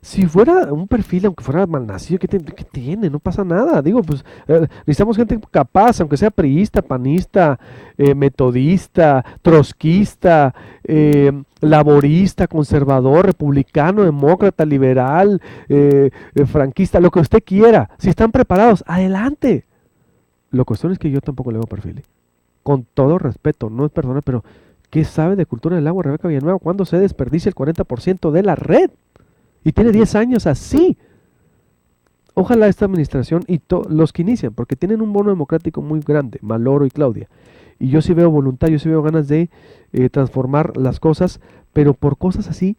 Si fuera un perfil, aunque fuera malnacido, ¿qué tiene? No pasa nada. Digo, pues necesitamos gente capaz, aunque sea priista, panista, metodista, trotskista, laborista, conservador, republicano, demócrata, liberal, franquista, lo que usted quiera. Si están preparados, adelante. Lo cuestión es que yo tampoco le veo perfil. Con todo respeto, no es persona, pero ¿qué sabe de cultura del agua Rebeca Villanueva? ¿Cuándo se desperdicia el 40% de la red? Y tiene 10 años así. Ojalá esta administración y los que inician, porque tienen un bono democrático muy grande, Maloro y Claudia. Y yo sí veo voluntad, yo sí veo ganas de transformar las cosas, pero por cosas así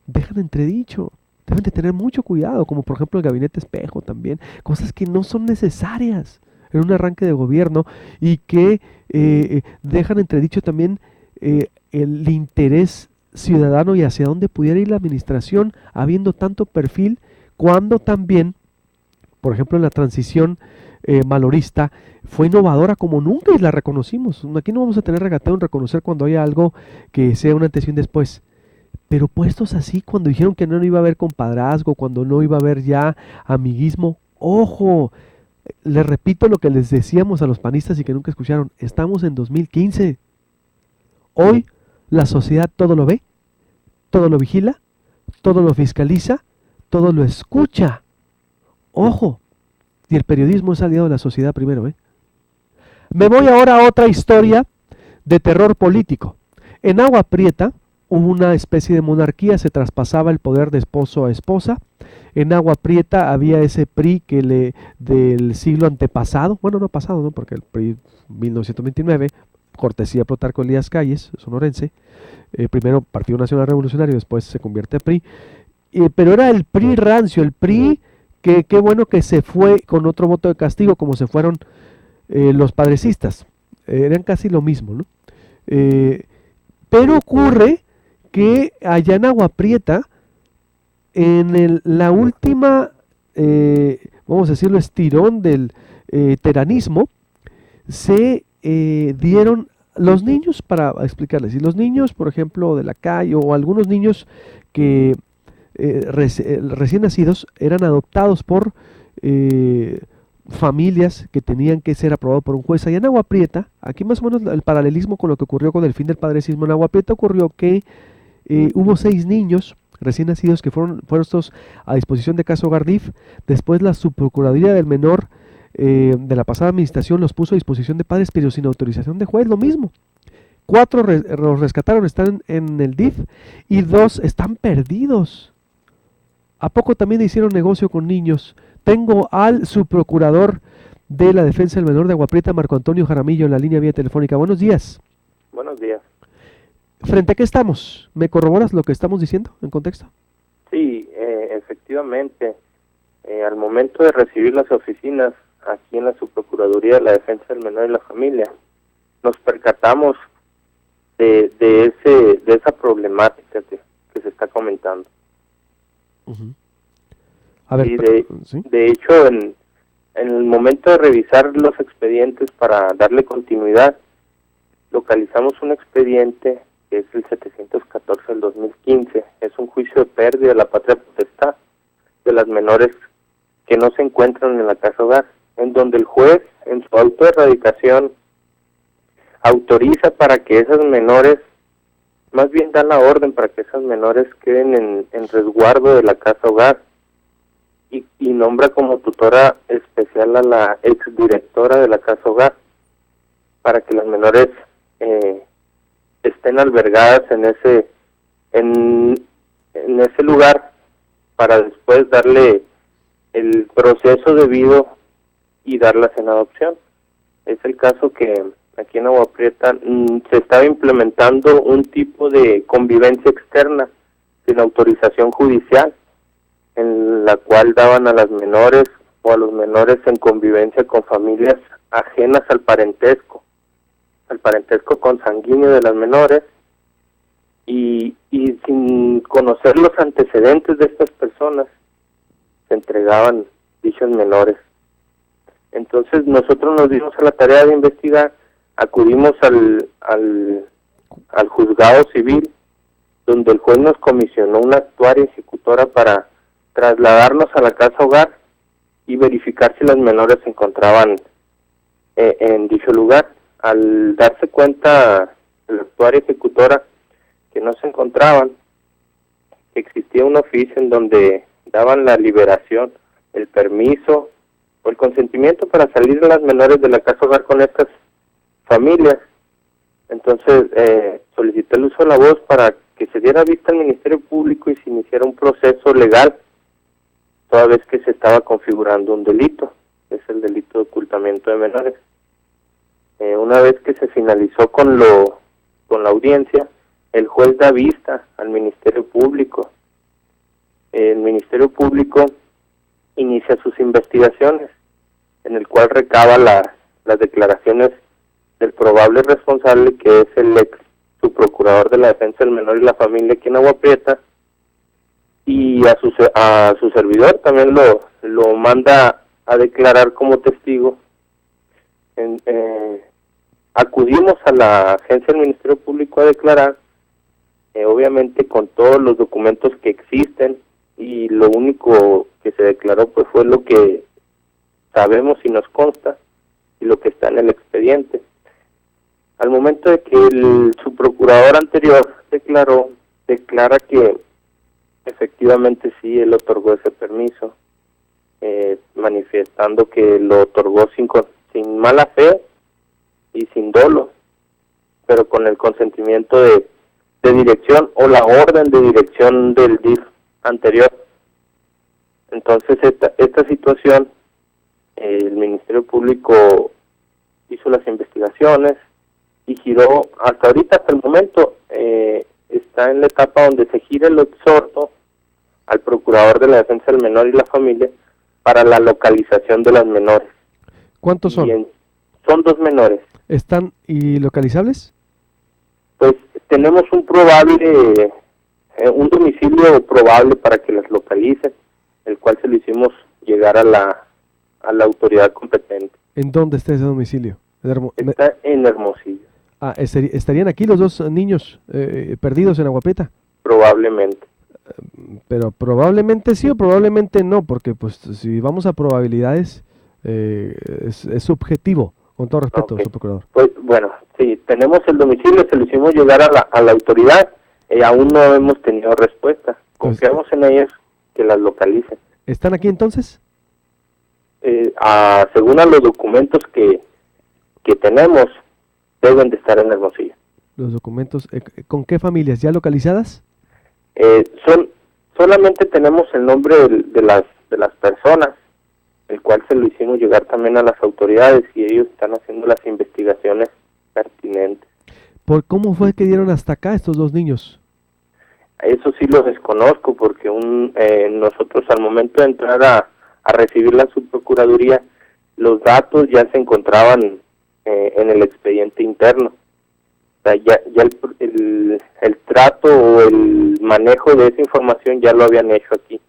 dejan entredicho. Deben de tener mucho cuidado, como por ejemplo el gabinete espejo también. Cosas que no son necesarias en un arranque de gobierno y que dejan entredicho también el interés ciudadano y hacia dónde pudiera ir la administración habiendo tanto perfil, cuando también, por ejemplo, en la transición malorista fue innovadora como nunca y la reconocimos. Aquí no vamos a tener regateo en reconocer cuando haya algo que sea un antes y un después. Pero puestos así, cuando dijeron que no iba a haber compadrazgo, cuando no iba a haber ya amiguismo, ojo, les repito lo que les decíamos a los panistas y que nunca escucharon, estamos en 2015. Hoy la sociedad todo lo ve, todo lo vigila, todo lo fiscaliza, todo lo escucha. Ojo, y el periodismo es aliado de la sociedad primero. Me voy ahora a otra historia de terror político. En Agua Prieta hubo una especie de monarquía, se traspasaba el poder de esposo a esposa. En Agua Prieta había ese PRI del siglo antepasado, bueno, no pasado, ¿no? Porque el PRI 1929, cortesía Plutarco Elías Calles, sonorense, primero Partido Nacional Revolucionario, después se convierte a PRI, pero era el PRI rancio, el PRI que qué bueno que se fue con otro voto de castigo, como se fueron los padrecistas, eran casi lo mismo, ¿no? Pero ocurre que allá en Agua Prieta, en la última, vamos a decirlo, estirón del teranismo, se dieron los niños, para explicarles, y los niños, por ejemplo, de la calle, o algunos niños que recién nacidos eran adoptados por familias que tenían que ser aprobados por un juez. Allá en Agua Prieta, aquí más o menos el paralelismo con lo que ocurrió con el fin del padrecismo en Agua Prieta, ocurrió que hubo 6 niños recién nacidos que fueron puestos a disposición de Caso Gardif. Después la subprocuraduría del menor de la pasada administración los puso a disposición de padres, pero sin autorización de juez, lo mismo. 4 los rescataron, están en el DIF, y 2 están perdidos. ¿A poco también hicieron negocio con niños? Tengo al subprocurador de la defensa del menor de Agua Prieta, Marco Antonio Jaramillo, en la línea vía telefónica. Buenos días. Buenos días. ¿Frente a qué estamos? ¿Me corroboras lo que estamos diciendo en contexto? Sí, efectivamente, al momento de recibir las oficinas aquí en la Subprocuraduría de la Defensa del Menor y la Familia, nos percatamos de esa problemática que se está comentando. A ver, y ¿sí? De hecho, en el momento de revisar los expedientes para darle continuidad, localizamos un expediente que es el 714 del 2015. Es un juicio de pérdida de la patria potestad de las menores que no se encuentran en la casa hogar, en donde el juez, en su auto de erradicación, autoriza para que esas menores, más bien da la orden para que esas menores queden en resguardo de la casa hogar, y nombra como tutora especial a la exdirectora de la casa hogar, para que las menores estén albergadas en ese lugar, para después darle el proceso debido y darlas en adopción. Es el caso que aquí en Agua Prieta se estaba implementando un tipo de convivencia externa sin autorización judicial, en la cual daban a las menores o a los menores en convivencia con familias ajenas al parentesco consanguíneo de las menores, y sin conocer los antecedentes de estas personas se entregaban dichos menores. Entonces nosotros nos dimos a la tarea de investigar, acudimos al juzgado civil, donde el juez nos comisionó una actuaria ejecutora para trasladarnos a la casa hogar y verificar si las menores se encontraban en dicho lugar. Al darse cuenta la actuaria ejecutora que no se encontraban, existía un oficio en donde daban la liberación, el permiso o el consentimiento para salir de las menores de la casa hogar con estas familias. Entonces solicité el uso de la voz para que se diera vista al Ministerio Público y se iniciara un proceso legal, toda vez que se estaba configurando un delito, es el delito de ocultamiento de menores. Una vez que se finalizó con la audiencia, el juez da vista al Ministerio Público. El Ministerio Público inicia sus investigaciones, en el cual recaba las declaraciones del probable responsable, que es el ex subprocurador de la defensa del menor y la familia aquí en Agua Prieta, y a su servidor también lo manda a declarar como testigo. Acudimos a la agencia del Ministerio Público a declarar, obviamente con todos los documentos que existen, y lo único que se declaró pues fue lo que sabemos y nos consta y lo que está en el expediente. Al momento de que el subprocurador anterior declara que efectivamente sí, él otorgó ese permiso, manifestando que lo otorgó sin mala fe y sin dolo, pero con el consentimiento de dirección o la orden de dirección del DIF anterior. Entonces esta situación, el Ministerio Público hizo las investigaciones y giró, hasta el momento, está en la etapa donde se gira el exhorto al Procurador de la Defensa del Menor y la Familia para la localización de las menores. ¿Cuántos son? Bien, son 2 menores. ¿Están ilocalizables? Pues tenemos un domicilio probable para que las localicen, el cual se lo hicimos llegar a la autoridad competente. ¿En dónde está ese domicilio? Está en Hermosillo. Ah, ¿estarían aquí los 2 niños perdidos en Agua Prieta? Probablemente. Pero probablemente sí o probablemente no, porque pues si vamos a probabilidades, es subjetivo, con todo respeto, Okay. subprocurador. Pues bueno, sí, tenemos el domicilio, se lo hicimos llegar a la autoridad, aún no hemos tenido respuesta. Confiamos en ellas que las localicen. ¿Están aquí entonces? Según a los documentos que tenemos, deben de estar en Hermosillo. Los documentos, ¿con qué familias? ¿Ya localizadas? Solamente tenemos el nombre de las personas, el cual se lo hicimos llegar también a las autoridades y ellos están haciendo las investigaciones pertinentes. ¿Por cómo fue que dieron hasta acá estos 2 niños? Eso sí lo desconozco, porque nosotros al momento de entrar a recibir la subprocuraduría, los datos ya se encontraban en el expediente interno. O sea, ya el trato o el manejo de esa información ya lo habían hecho aquí.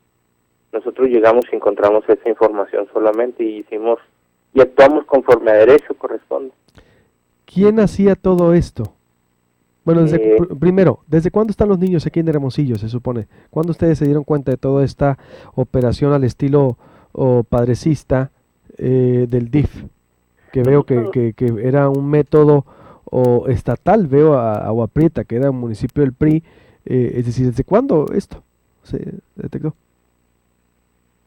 Nosotros llegamos y encontramos esa información solamente y actuamos conforme a derecho corresponde. ¿Quién hacía todo esto? Bueno, primero, ¿desde cuándo están los niños aquí en Hermosillo, se supone? ¿Cuándo ustedes se dieron cuenta de toda esta operación al estilo padrecista del DIF? Que veo que era un método estatal, veo a Agua Prieta, que era un municipio del PRI, es decir, ¿desde cuándo esto se detectó?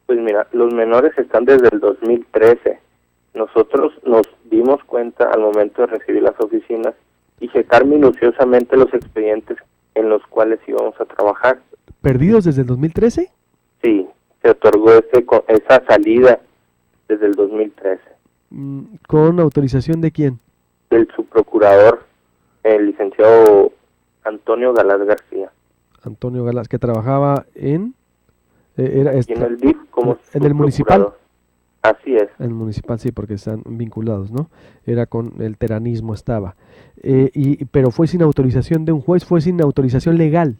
Pues mira, los menores están desde el 2013. Nosotros nos dimos cuenta al momento de recibir las oficinas y checar minuciosamente los expedientes en los cuales íbamos a trabajar. ¿Perdidos desde el 2013? Sí, se otorgó esa salida desde el 2013. ¿Con autorización de quién? Del subprocurador, el licenciado Antonio Galás García. Antonio Galás, que trabajaba en... y en el DIF como en el municipal. Así es. En el municipal sí, porque están vinculados, ¿no? Era con el teranismo estaba. Pero fue sin autorización de un juez, fue sin autorización legal.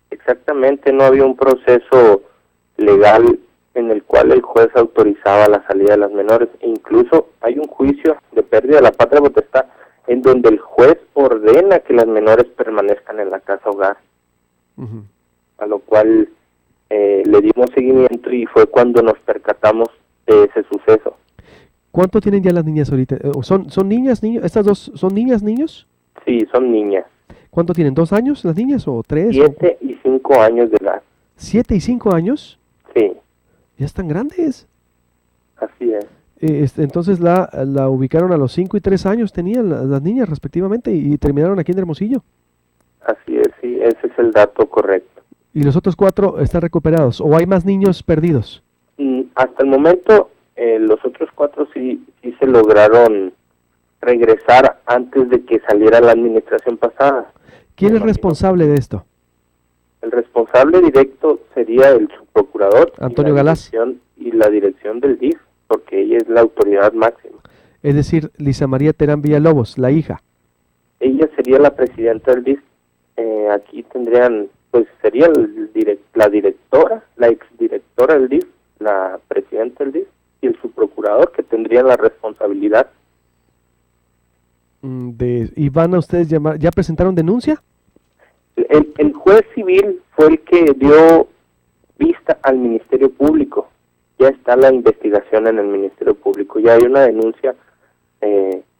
Exactamente, no había un proceso legal en el cual el juez autorizaba la salida de las menores. E incluso hay un juicio de pérdida de la patria potestad en donde el juez ordena que las menores permanezcan en la casa hogar. A lo cual le dimos seguimiento y fue cuando nos percatamos de ese suceso. ¿Cuánto tienen ya las niñas ahorita? ¿Son niñas, niños? ¿Estas dos son niñas, niños? Sí, son niñas. ¿Cuánto tienen? ¿2 años las niñas o 3? 7 y 5 años de edad. ¿7 y 5 años? Sí, Ya están grandes. así es. Entonces la ubicaron a los 5 y 3 años tenían las niñas respectivamente y terminaron aquí en Hermosillo. Así es, sí, ese es el dato correcto. ¿Y los otros 4 están recuperados? ¿O hay más niños perdidos? Hasta el momento, los otros 4 sí se lograron regresar antes de que saliera la administración pasada. ¿Quién Me es imagino. responsable de esto? El responsable directo sería el subprocurador Antonio Galás. Y la dirección del DIF, porque ella es la autoridad máxima. Es decir, Lisa María Terán Villalobos, la hija. Ella sería la presidenta del DIF. Aquí tendrían, pues sería la directora, la exdirectora del DIF, la presidenta del DIF y el subprocurador, que tendrían la responsabilidad. ¿Y van a ustedes llamar? ¿Ya presentaron denuncia? El juez civil fue el que dio vista al Ministerio Público. Ya está la investigación en el Ministerio Público. Ya hay una denuncia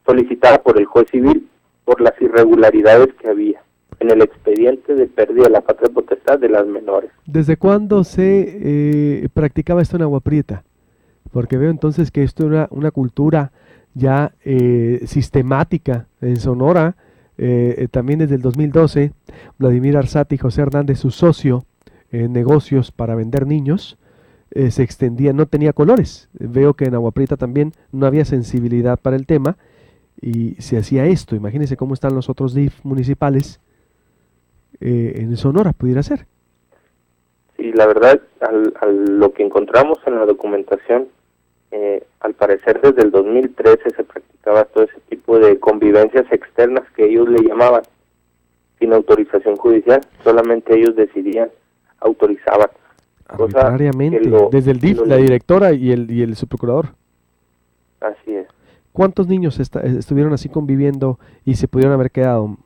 solicitada por el juez civil por las irregularidades que había en el expediente de pérdida de la patria potestad de las menores. ¿Desde cuándo se practicaba esto en Agua Prieta? Porque veo entonces que esto era una cultura ya sistemática en Sonora. También desde el 2012, Vladimir Arzate y José Hernández, su socio en negocios para vender niños, se extendía, no tenía colores. Veo que en Agua Prieta también no había sensibilidad para el tema y se hacía esto. Imagínense cómo están los otros DIF municipales en Sonora, pudiera ser. Sí, la verdad, lo que encontramos en la documentación, al parecer desde el 2013 se practicaba todo ese tipo de convivencias externas que ellos le llamaban, sin autorización judicial, solamente ellos decidían, autorizaban. Arbitrariamente, desde el DIF, la directora y el subprocurador. Así es. ¿Cuántos niños estuvieron así conviviendo y se pudieron haber quedado?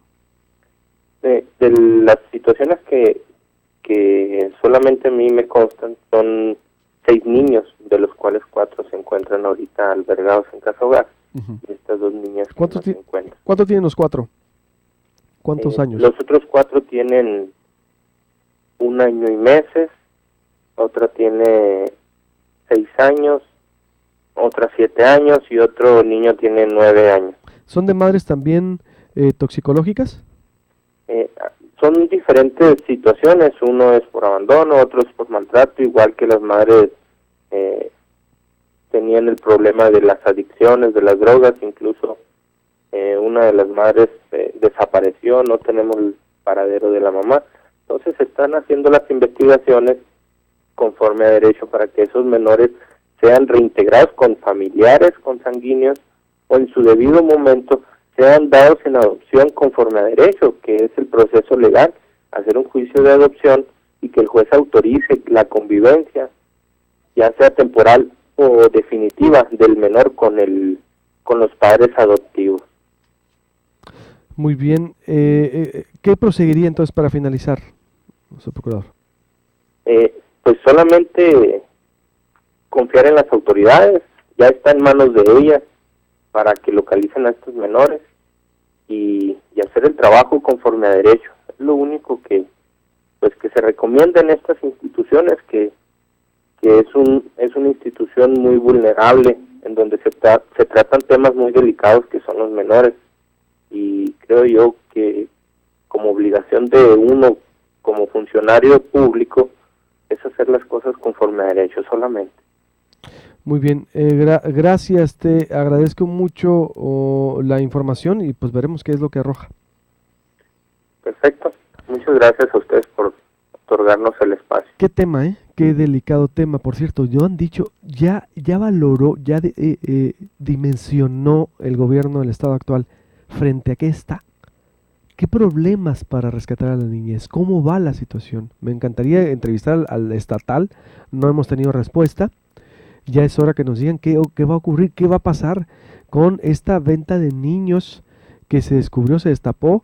De las situaciones que solamente a mí me constan, son 6 niños, de los cuales 4 se encuentran ahorita albergados en casa hogar. Y estas 2 niñas que no se encuentran. ¿Cuántos tienen los 4? ¿Cuántos años? Los otros 4 tienen 1 año y meses, otra tiene 6 años, otra 7 años y otro niño tiene 9 años. ¿Son de madres también toxicológicas? Son diferentes situaciones, uno es por abandono, otro es por maltrato, igual que las madres tenían el problema de las adicciones, de las drogas, incluso una de las madres desapareció, no tenemos el paradero de la mamá. Entonces se están haciendo las investigaciones conforme a derecho para que esos menores sean reintegrados con familiares consanguíneos o en su debido momento sean dados en adopción conforme a derecho, que es el proceso legal, hacer un juicio de adopción y que el juez autorice la convivencia, ya sea temporal o definitiva, del menor con los padres adoptivos. Muy bien. ¿Qué proseguiría entonces para finalizar, señor procurador? Pues solamente confiar en las autoridades, ya está en manos de ellas para que localicen a estos menores y hacer el trabajo conforme a derecho. Es lo único que se recomienda en estas instituciones, que es una institución muy vulnerable, en donde se tratan temas muy delicados que son los menores, y creo yo que como obligación de uno como funcionario público es hacer las cosas conforme a derecho solamente. Muy bien, gracias, te agradezco mucho la información y pues veremos qué es lo que arroja. Perfecto, muchas gracias a ustedes por otorgarnos el espacio. Qué tema, qué delicado tema. Por cierto, yo han dicho, ya valoró, ya dimensionó el gobierno del estado actual frente a qué está. ¿Qué problemas para rescatar a la niñez? ¿Cómo va la situación? Me encantaría entrevistar al estatal, no hemos tenido respuesta. Ya es hora que nos digan qué va a ocurrir, qué va a pasar con esta venta de niños que se descubrió, se destapó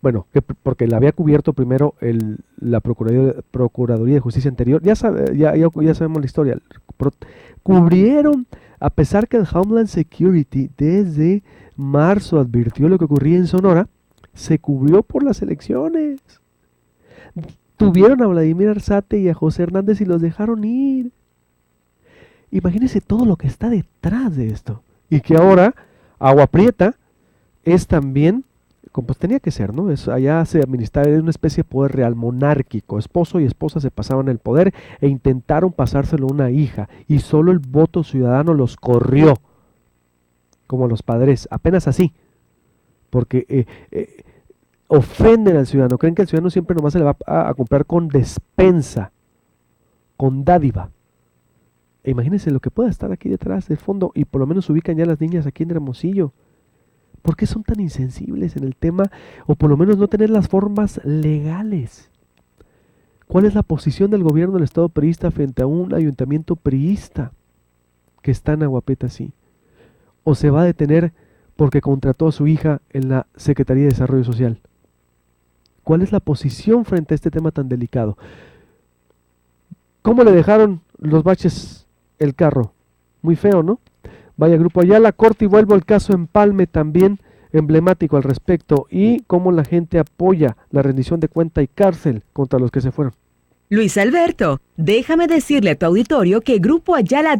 Bueno, porque la había cubierto primero la Procuraduría de Justicia anterior. Ya sabemos la historia. Cubrieron, a pesar que el Homeland Security desde marzo advirtió lo que ocurría en Sonora, se cubrió por las elecciones. Tuvieron a Vladimir Arzate y a José Hernández y los dejaron ir. Imagínense todo lo que está detrás de esto. Y que ahora Agua Prieta es también, como pues tenía que ser, ¿no? Allá se administraba una especie de poder real monárquico. Esposo y esposa se pasaban el poder e intentaron pasárselo a una hija. Y solo el voto ciudadano los corrió. Como a los padres, apenas así. Porque ofenden al ciudadano. Creen que el ciudadano siempre nomás se le va a comprar con despensa, con dádiva. Imagínense lo que pueda estar aquí detrás, de fondo, y por lo menos ubican ya las niñas aquí en Hermosillo. ¿Por qué son tan insensibles en el tema? O por lo menos no tener las formas legales. ¿Cuál es la posición del gobierno del Estado priista frente a un ayuntamiento priista que está en Agua Prieta así? ¿O se va a detener porque contrató a su hija en la Secretaría de Desarrollo Social? ¿Cuál es la posición frente a este tema tan delicado? ¿Cómo le dejaron los baches el carro? Muy feo, ¿no? Vaya Grupo Ayala, corte y vuelvo al caso Empalme, también emblemático al respecto, y cómo la gente apoya la rendición de cuenta y cárcel contra los que se fueron. Luis Alberto, déjame decirle a tu auditorio que Grupo Ayala